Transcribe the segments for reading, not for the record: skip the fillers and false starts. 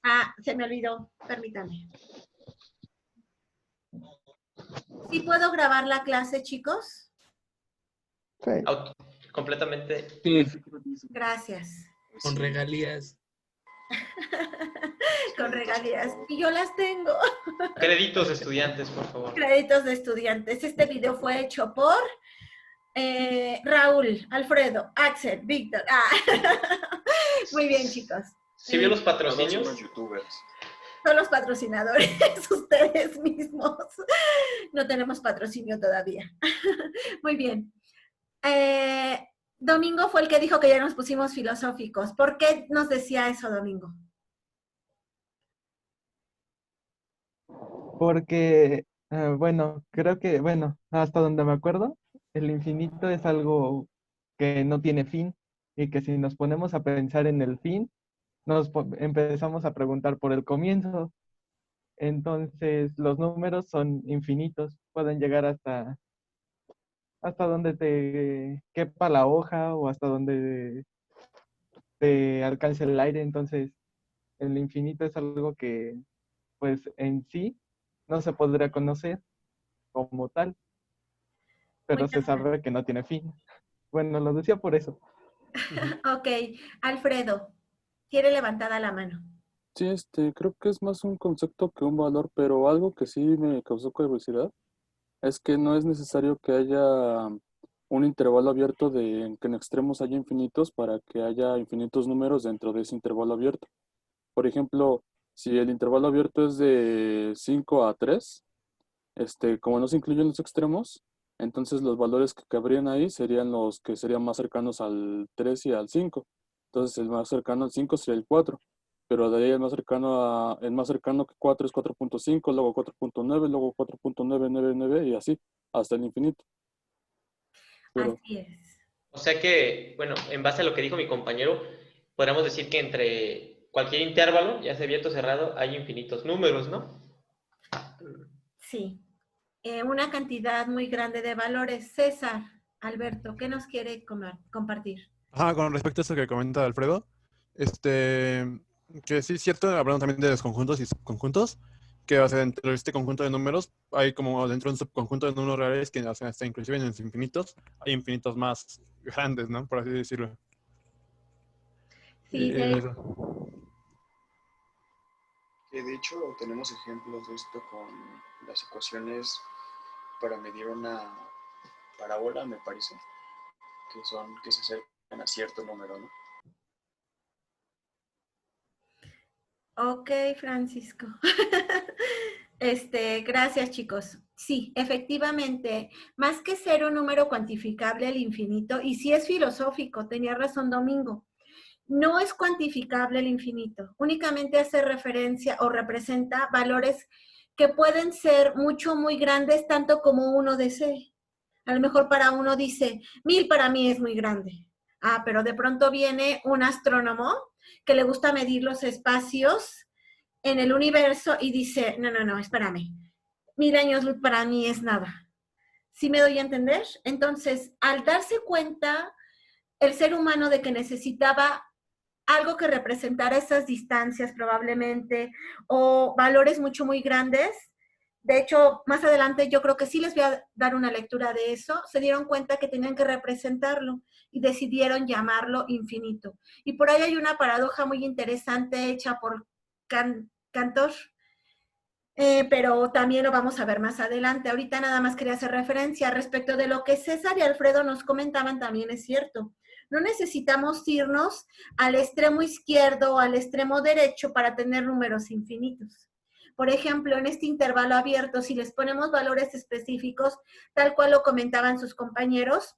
Ah, se me olvidó, permítame. ¿Sí puedo grabar la clase, chicos? Sí. Completamente. Sí, Gracias. con regalías. Con regalías. Y yo las tengo. Créditos de estudiantes, por favor. Créditos de estudiantes. Este video fue hecho por Raúl, Alfredo, Axel, Víctor. Muy bien, chicos. ¿Sí vio los patrocinios? Todos somos youtubers. Son los patrocinadores, ustedes mismos. No tenemos patrocinio todavía. Muy bien. Domingo fue el que dijo que ya nos pusimos filosóficos. ¿Por qué nos decía eso, Domingo? Porque, bueno, creo que, bueno, hasta donde me acuerdo, el infinito es algo que no tiene fin y que si nos ponemos a pensar en el fin, empezamos a preguntar por el comienzo. Entonces, los números son infinitos, pueden llegar hasta donde te quepa la hoja o hasta donde te alcance el aire. Entonces, el infinito es algo que, pues, en sí no se podría conocer como tal, pero se sabe que no tiene fin. Bueno, lo decía por eso. Ok, Alfredo, tiene levantada la mano. Sí, creo que es más un concepto que un valor, pero algo que sí me causó curiosidad es que no es necesario que haya un intervalo abierto de que en extremos haya infinitos para que haya infinitos números dentro de ese intervalo abierto. Por ejemplo, si el intervalo abierto es de 5 a 3, como no se incluyen los extremos, entonces los valores que cabrían ahí serían los que serían más cercanos al 3 y al 5. Entonces el más cercano al 5 sería el 4, pero de ahí el más cercano que 4 es 4.5, luego 4.9, luego 4.999 y así, hasta el infinito. Pero Así es. O sea que, bueno, en base a lo que dijo mi compañero, podríamos decir que entre cualquier intervalo, ya sea abierto o cerrado, hay infinitos números, ¿no? Sí. Una cantidad muy grande de valores. César, Alberto, ¿qué nos quiere compartir? Con respecto a eso que comenta Alfredo, que sí es cierto, hablando también de los conjuntos y subconjuntos, que o sea, dentro de este conjunto de números hay como dentro de un subconjunto de números reales que o sea, hasta inclusive en los infinitos hay infinitos más grandes, ¿no? Por así decirlo. Sí, Que de hecho tenemos ejemplos de esto con las ecuaciones para medir una parábola, me parece, que se acercan a cierto número, ¿no? Ok, Francisco. Gracias, chicos. Sí, efectivamente, más que ser un número cuantificable el infinito, y sí es filosófico, tenía razón Domingo, no es cuantificable el infinito, únicamente hace referencia o representa valores que pueden ser mucho, muy grandes, tanto como uno desee. A lo mejor para uno dice, 1000 para mí es muy grande. Pero de pronto viene un astrónomo que le gusta medir los espacios en el universo y dice, no, espérame, 1000 años luz para mí es nada. ¿Sí me doy a entender? Entonces, al darse cuenta el ser humano de que necesitaba algo que representara esas distancias probablemente, o valores mucho, muy grandes. De hecho, más adelante yo creo que sí les voy a dar una lectura de eso. Se dieron cuenta que tenían que representarlo y decidieron llamarlo infinito. Y por ahí hay una paradoja muy interesante hecha por Cantor, pero también lo vamos a ver más adelante. Ahorita nada más quería hacer referencia respecto de lo que César y Alfredo nos comentaban, también es cierto. No necesitamos irnos al extremo izquierdo o al extremo derecho para tener números infinitos. Por ejemplo, en este intervalo abierto, si les ponemos valores específicos, tal cual lo comentaban sus compañeros,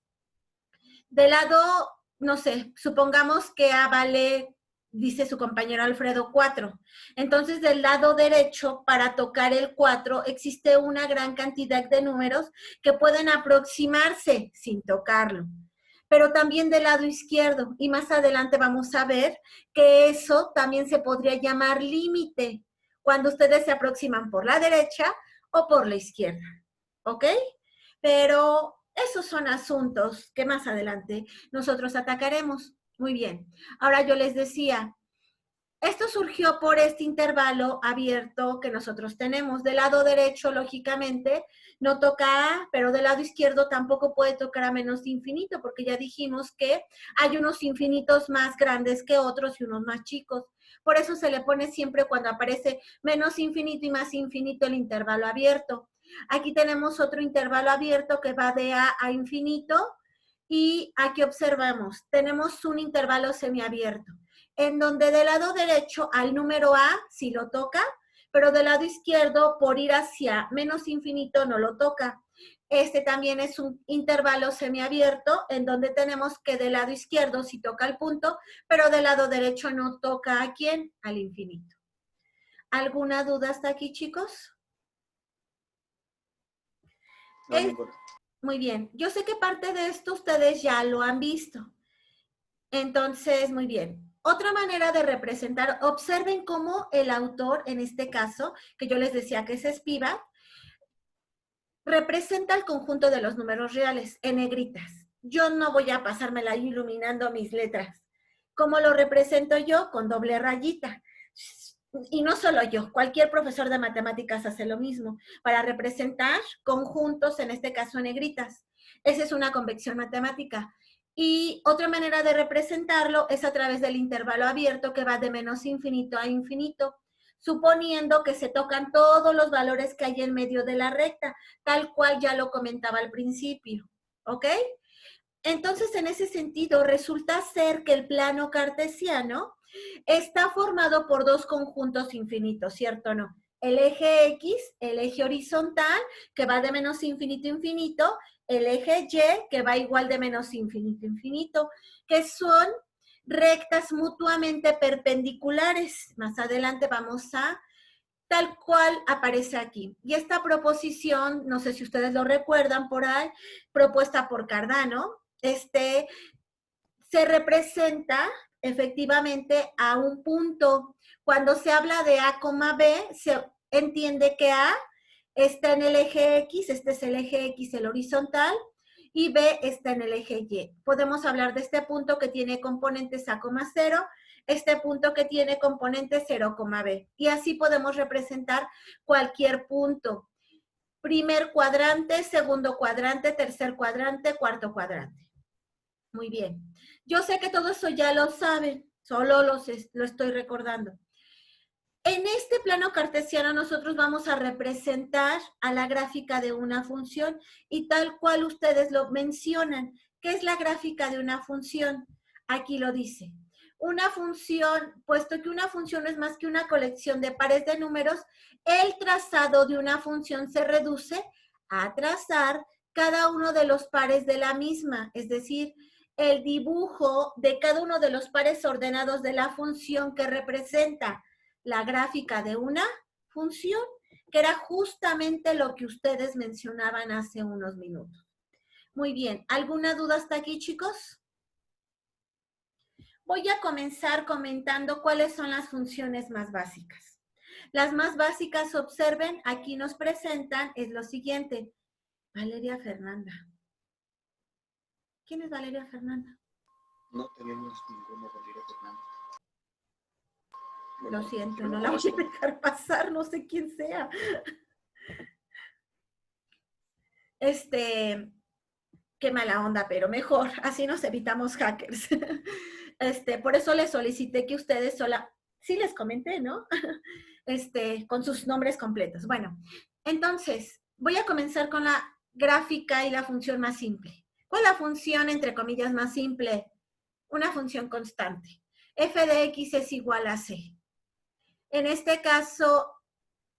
del lado, no sé, supongamos que A vale, dice su compañero Alfredo, 4. Entonces, del lado derecho, para tocar el 4, existe una gran cantidad de números que pueden aproximarse sin tocarlo. Pero también del lado izquierdo, y más adelante vamos a ver que eso también se podría llamar límite, cuando ustedes se aproximan por la derecha o por la izquierda, ¿ok? Pero esos son asuntos que más adelante nosotros atacaremos. Muy bien. Ahora yo les decía, Esto surgió por este intervalo abierto que nosotros tenemos. Del lado derecho, lógicamente, no toca A, pero del lado izquierdo tampoco puede tocar a menos infinito, porque ya dijimos que hay unos infinitos más grandes que otros y unos más chicos. Por eso se le pone siempre cuando aparece menos infinito y más infinito el intervalo abierto. Aquí tenemos otro intervalo abierto que va de A a infinito y aquí observamos, tenemos un intervalo semiabierto en donde del lado derecho al número A sí lo toca, pero del lado izquierdo, por ir hacia menos infinito, no lo toca. Este también es un intervalo semiabierto, en donde tenemos que del lado izquierdo sí toca el punto, pero del lado derecho no toca ¿a quién? Al infinito. ¿Alguna duda hasta aquí, chicos? No, ninguna. Muy bien. Yo sé que parte de esto ustedes ya lo han visto. Entonces, muy bien. Otra manera de representar, observen cómo el autor, en este caso, que yo les decía que es Spivak, representa el conjunto de los números reales en negritas. Yo no voy a pasármela iluminando mis letras. ¿Cómo lo represento yo? Con doble rayita. Y no solo yo, cualquier profesor de matemáticas hace lo mismo, para representar conjuntos, en este caso en negritas. Esa es una convección matemática. Y otra manera de representarlo es a través del intervalo abierto que va de menos infinito a infinito, suponiendo que se tocan todos los valores que hay en medio de la recta, tal cual ya lo comentaba al principio, ¿ok? Entonces, en ese sentido, resulta ser que el plano cartesiano está formado por dos conjuntos infinitos, ¿cierto o no? El eje X, el eje horizontal, que va de menos infinito a infinito, el eje Y, que va igual de menos infinito a infinito, que son rectas mutuamente perpendiculares. Más adelante vamos a tal cual aparece aquí. Y esta proposición, no sé si ustedes lo recuerdan por ahí, propuesta por Cardano, se representa efectivamente a un punto. Cuando se habla de A, B, se entiende que A está en el eje X, este es el eje X, el horizontal, y B está en el eje Y. Podemos hablar de este punto que tiene componentes A, 0, este punto que tiene componentes 0, B. Y así podemos representar cualquier punto. Primer cuadrante, segundo cuadrante, tercer cuadrante, cuarto cuadrante. Muy bien. Yo sé que todo eso ya lo saben, solo lo estoy recordando. En este plano cartesiano nosotros vamos a representar a la gráfica de una función y tal cual ustedes lo mencionan. ¿Qué es la gráfica de una función? Aquí lo dice. Una función, puesto que una función es más que una colección de pares de números, el trazado de una función se reduce a trazar cada uno de los pares de la misma, es decir, el dibujo de cada uno de los pares ordenados de la función que representa la gráfica de una función, que era justamente lo que ustedes mencionaban hace unos minutos. Muy bien, ¿alguna duda hasta aquí, chicos? Voy a comenzar comentando cuáles son las funciones más básicas. Las más básicas, observen, aquí nos presentan, es lo siguiente. Valeria Fernanda. ¿Quién es Valeria Fernanda? No tenemos ninguna Valeria Fernanda. Lo siento, yo no la voy a dejar pasar, no sé quién sea. Qué mala onda, pero mejor, así nos evitamos hackers. Por eso les solicité que ustedes sí les comenté, ¿no? Con sus nombres completos. Bueno, entonces, voy a comenzar con la gráfica y la función más simple. ¿Cuál es la función, entre comillas, más simple? Una función constante. F de X es igual a C. En este caso,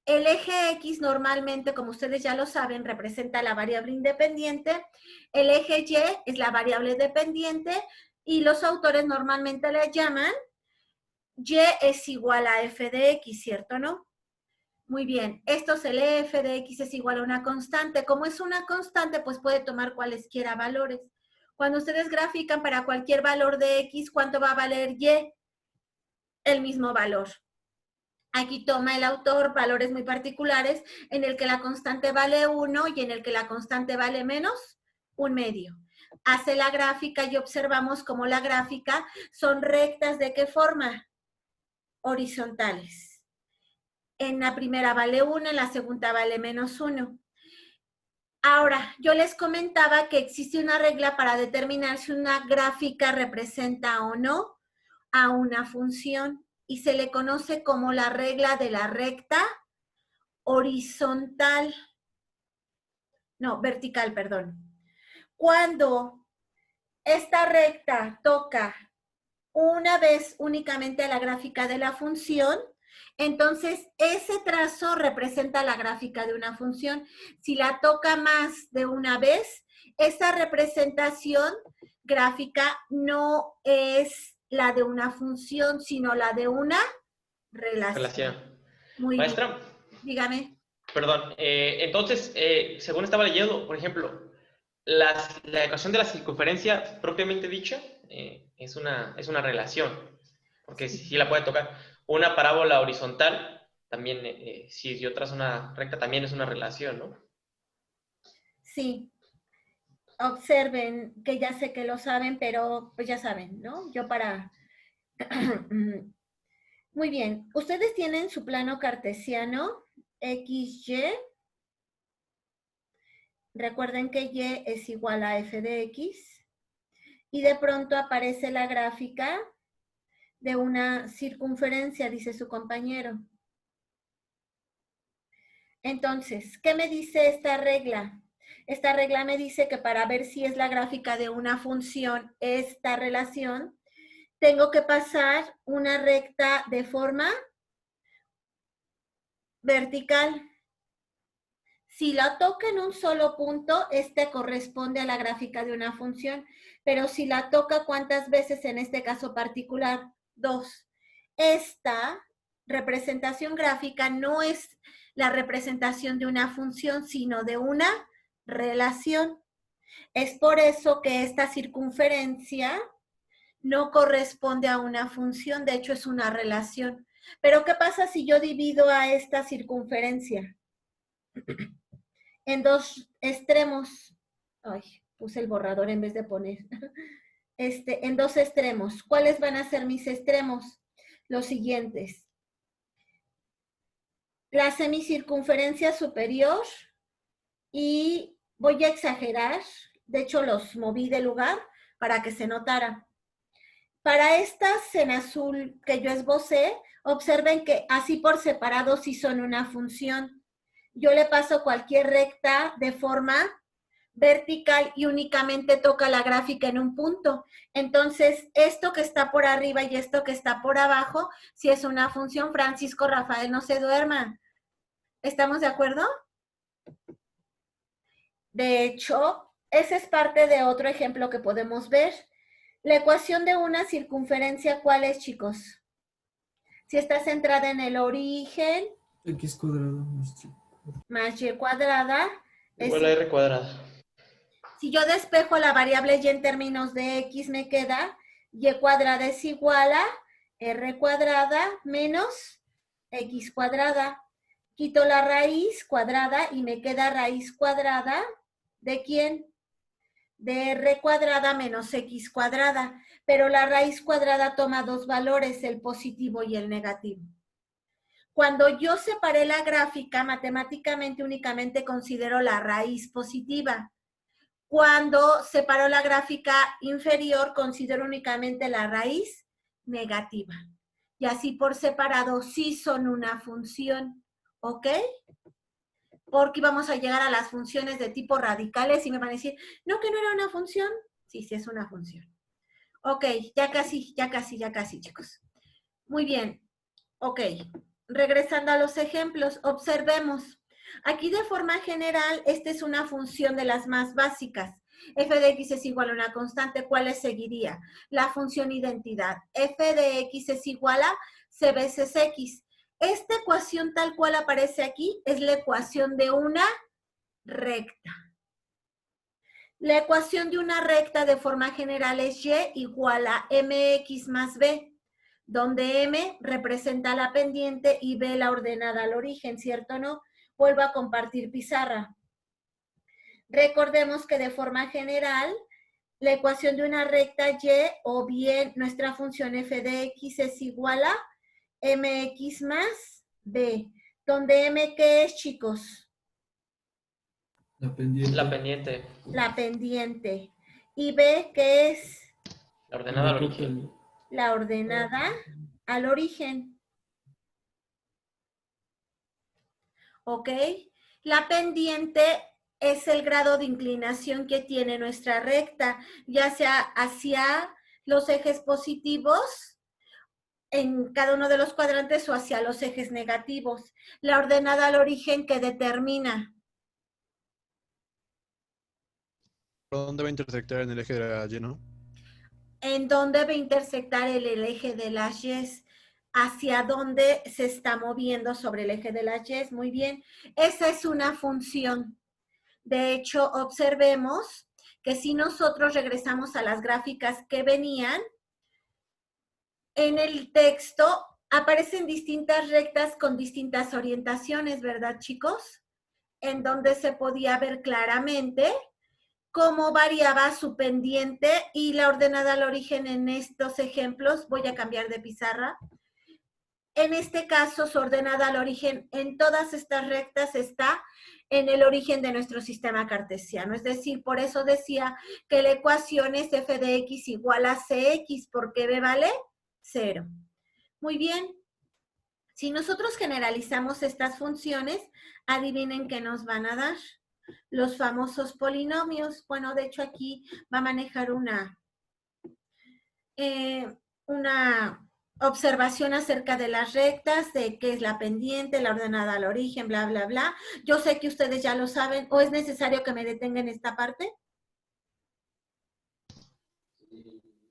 el eje X normalmente, como ustedes ya lo saben, representa la variable independiente. El eje Y es la variable dependiente y los autores normalmente le llaman Y es igual a F de X, ¿cierto o no? Muy bien, esto se lee F de X es igual a una constante. Como es una constante, pues puede tomar cualesquiera valores. Cuando ustedes grafican para cualquier valor de X, ¿cuánto va a valer Y? El mismo valor. Aquí toma el autor valores muy particulares en el que la constante vale 1 y en el que la constante vale menos 1/2. Hace la gráfica y observamos cómo la gráfica son rectas ¿de qué forma? horizontales. En la primera vale 1, en la segunda vale -1. Ahora, yo les comentaba que existe una regla para determinar si una gráfica representa o no a una función y se le conoce como la regla de la recta horizontal. No, vertical, perdón. Cuando esta recta toca una vez únicamente a la gráfica de la función, entonces ese trazo representa la gráfica de una función. Si la toca más de una vez, esa representación gráfica no es la de una función, sino la de una relación. Muy bien. Maestra, Dígame. perdón. Entonces, según estaba leyendo, por ejemplo, la ecuación de la circunferencia propiamente dicha es una relación, porque sí la puede tocar. Una parábola horizontal, también, si yo trazo una recta, también es una relación, ¿no? Sí. Observen, que ya sé que lo saben, pero pues ya saben, ¿no? Yo para... Muy bien. Ustedes tienen su plano cartesiano, XY. Recuerden que Y es igual a f de X. Y de pronto aparece la gráfica de una circunferencia, dice su compañero. Entonces, ¿qué me dice esta regla? Esta regla me dice que para ver si es la gráfica de una función esta relación, tengo que pasar una recta de forma vertical. Si la toca en un solo punto, este corresponde a la gráfica de una función, pero si la toca ¿cuántas veces en este caso particular? 2. Esta representación gráfica no es la representación de una función, sino de una relación. Es por eso que esta circunferencia no corresponde a una función, de hecho es una relación. Pero ¿qué pasa si yo divido a esta circunferencia en dos extremos? Ay, puse el borrador en vez de poner. En dos extremos. ¿Cuáles van a ser mis extremos? Los siguientes. La semicircunferencia superior y voy a exagerar, de hecho los moví de lugar para que se notara. Para estas en azul que yo esbocé, observen que así por separado sí son una función. Yo le paso cualquier recta de forma vertical y únicamente toca la gráfica en un punto. Entonces, esto que está por arriba y esto que está por abajo, si es una función. Francisco Rafael, no se duerman. ¿Estamos de acuerdo? De hecho, ese es parte de otro ejemplo que podemos ver. La ecuación de una circunferencia, ¿cuál es, chicos? Si está centrada en el origen, X cuadrado más Y cuadrada. Igual a R cuadrada. Si yo despejo la variable Y en términos de X, me queda Y cuadrada es igual a R cuadrada menos X cuadrada. Quito la raíz cuadrada y me queda raíz cuadrada, ¿de quién? De R cuadrada menos X cuadrada. Pero la raíz cuadrada toma dos valores, el positivo y el negativo. Cuando yo separé la gráfica, matemáticamente únicamente considero la raíz positiva. Cuando separo la gráfica inferior, considero únicamente la raíz negativa. Y así por separado sí son una función, ¿ok? Porque vamos a llegar a las funciones de tipo radicales y me van a decir, ¿no que no era una función? Sí, sí es una función. Ok, ya casi, chicos. Muy bien. Ok, regresando a los ejemplos, observemos. Aquí de forma general, esta es una función de las más básicas. F de X es igual a una constante, ¿cuál le seguiría? La función identidad. F de X es igual a C veces X. Esta ecuación tal cual aparece aquí es la ecuación de una recta. La ecuación de una recta de forma general es Y igual a MX más B, donde M representa la pendiente y B la ordenada al origen, ¿cierto o no? Vuelvo a compartir pizarra. Recordemos que de forma general, la ecuación de una recta Y o bien nuestra función f de x es igual a mx más b, donde m, ¿qué es, chicos? La pendiente. La pendiente. La pendiente. Y b, ¿qué es? La ordenada al Lo origen. total. La ordenada al origen. ¿Ok? La pendiente es el grado de inclinación que tiene nuestra recta, ya sea hacia los ejes positivos en cada uno de los cuadrantes o hacia los ejes negativos. La ordenada al origen que determina. ¿Por dónde va a intersectar en el eje de la Y, no? ¿En dónde va a intersectar el eje de las Y? Hacia dónde se está moviendo sobre el eje de las Y. Muy bien. Esa es una función. De hecho, observemos que si nosotros regresamos a las gráficas que venían, en el texto aparecen distintas rectas con distintas orientaciones, ¿verdad, chicos? En donde se podía ver claramente cómo variaba su pendiente y la ordenada al origen en estos ejemplos. Voy a cambiar de pizarra. En este caso, su ordenada al origen en todas estas rectas está en el origen de nuestro sistema cartesiano. Es decir, por eso decía que la ecuación es f de x igual a cx, porque b vale 0. Muy bien. Si nosotros generalizamos estas funciones, adivinen qué nos van a dar. Los famosos polinomios. Bueno, de hecho aquí va a manejar una observación acerca de las rectas, de qué es la pendiente, la ordenada al origen, bla, bla, bla. Yo sé que ustedes ya lo saben, ¿o es necesario que me detenga en esta parte?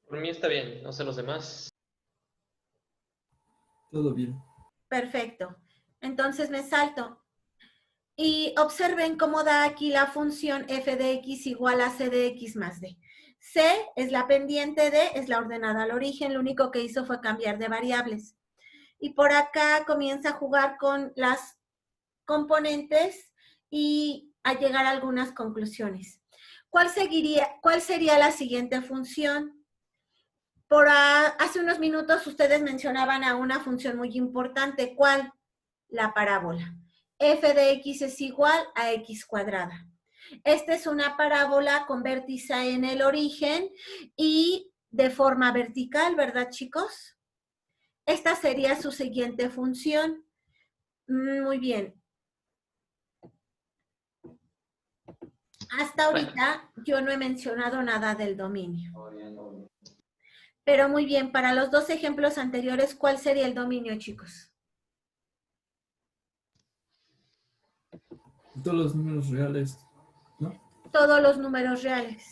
Por mí está bien, no sé los demás. Todo bien. Perfecto. Entonces me salto. Y observen cómo da aquí la función f de x igual a c de x más d. C es la pendiente, D es la ordenada al origen, lo único que hizo fue cambiar de variables. Y por acá comienza a jugar con las componentes y a llegar a algunas conclusiones. ¿Cuál sería la siguiente función? Hace unos minutos ustedes mencionaban a una función muy importante. ¿Cuál? La parábola. F de x es igual a x cuadrada. Esta es una parábola con vértice en el origen y de forma vertical, ¿verdad, chicos? Esta sería su siguiente función. Muy bien. Hasta ahorita yo no he mencionado nada del dominio. Pero muy bien, para los dos ejemplos anteriores, ¿cuál sería el dominio, chicos? Todos los números reales, ¿no? Todos los números reales.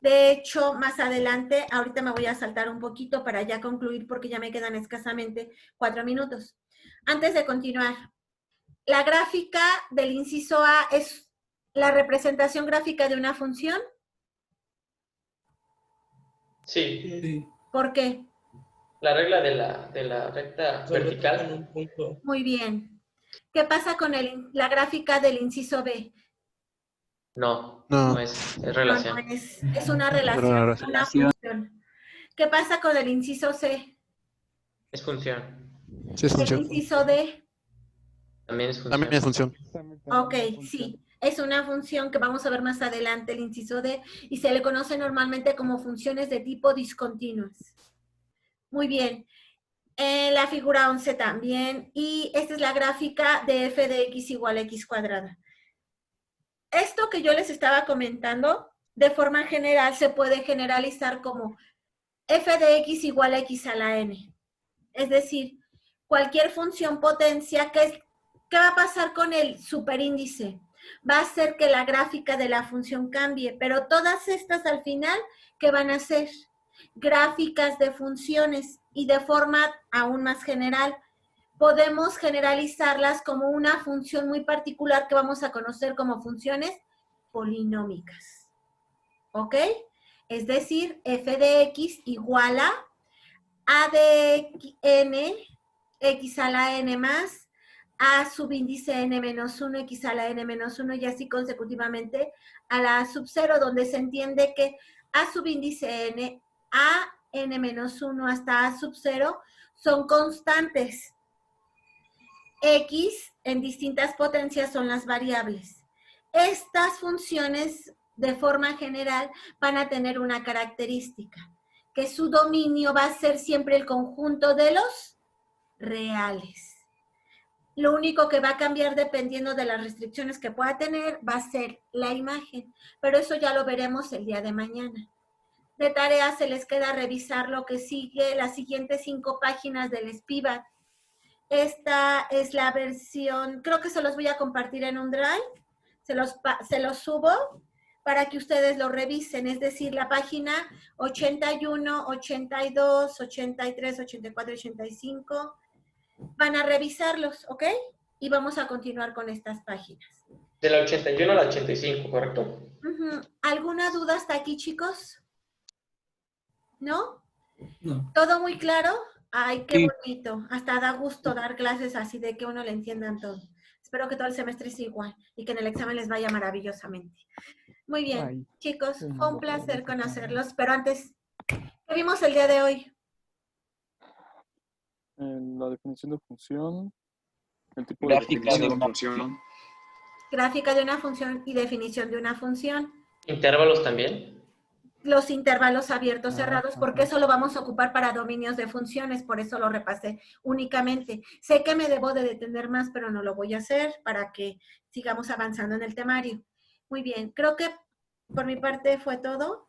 De hecho, más adelante, ahorita me voy a saltar un poquito para ya concluir porque ya me quedan escasamente 4 minutos. Antes de continuar, la gráfica del inciso A es la representación gráfica de una función. Sí, Sí. ¿Por qué? la regla de la recta vertical. Muy bien. ¿Qué pasa con la gráfica del inciso B? No, No. no es No, relación. no es una relación, Relación. una función. ¿Qué pasa con el inciso C? Es función. Sí, es ¿El función. inciso D? También es función. También es función. Ok, sí. Es una función que vamos a ver más adelante, el inciso D, y se le conoce normalmente como funciones de tipo discontinuas. Muy bien. La figura 11 también. Y esta es la gráfica de f de x igual a x cuadrada. Esto que yo les estaba comentando, de forma general, se puede generalizar como f de x igual a x a la n. Es decir, cualquier función potencia, ¿qué va a pasar con el superíndice? Va a hacer que la gráfica de la función cambie, pero todas estas al final, ¿qué van a hacer? Gráficas de funciones, y de forma aún más general, podemos generalizarlas como una función muy particular que vamos a conocer como funciones polinómicas. ¿Ok? Es decir, f de x igual a de n, x a la n más, a subíndice n menos 1, x a la n menos 1, y así consecutivamente a la a sub 0, donde se entiende que a subíndice n, a n menos 1 hasta a sub 0 son constantes. X en distintas potencias son las variables. Estas funciones, de forma general, van a tener una característica, que su dominio va a ser siempre el conjunto de los reales. Lo único que va a cambiar dependiendo de las restricciones que pueda tener va a ser la imagen, pero eso ya lo veremos el día de mañana. De tarea se les queda revisar lo que sigue, las siguientes 5 páginas del SPIVAT. Esta es la versión, creo que se los voy a compartir en un drive, se los subo para que ustedes lo revisen, es decir, la página 81, 82, 83, 84, 85, van a revisarlos, ¿ok? Y vamos a continuar con estas páginas. De la 81 a la 85, ¿correcto? ¿Alguna duda hasta aquí, chicos? ¿No? No. ¿Todo muy claro? Ay, qué Sí. bonito. Hasta da gusto dar clases así de que uno le entiendan todo. Espero que todo el semestre sea igual y que en el examen les vaya maravillosamente. Muy bien, Ay, chicos, sí, fue un no, placer no, conocerlos. Pero antes, ¿qué vimos el día de hoy? La definición de función, el tipo Definición de de una función. Gráfica de una función y definición de una función. ¿Intervalos también? Los intervalos abiertos, cerrados, porque ajá. eso lo vamos a ocupar para dominios de funciones, por eso lo repasé únicamente. Sé que me debo de detener más, pero no lo voy a hacer para que sigamos avanzando en el temario. Muy bien, creo que por mi parte fue todo.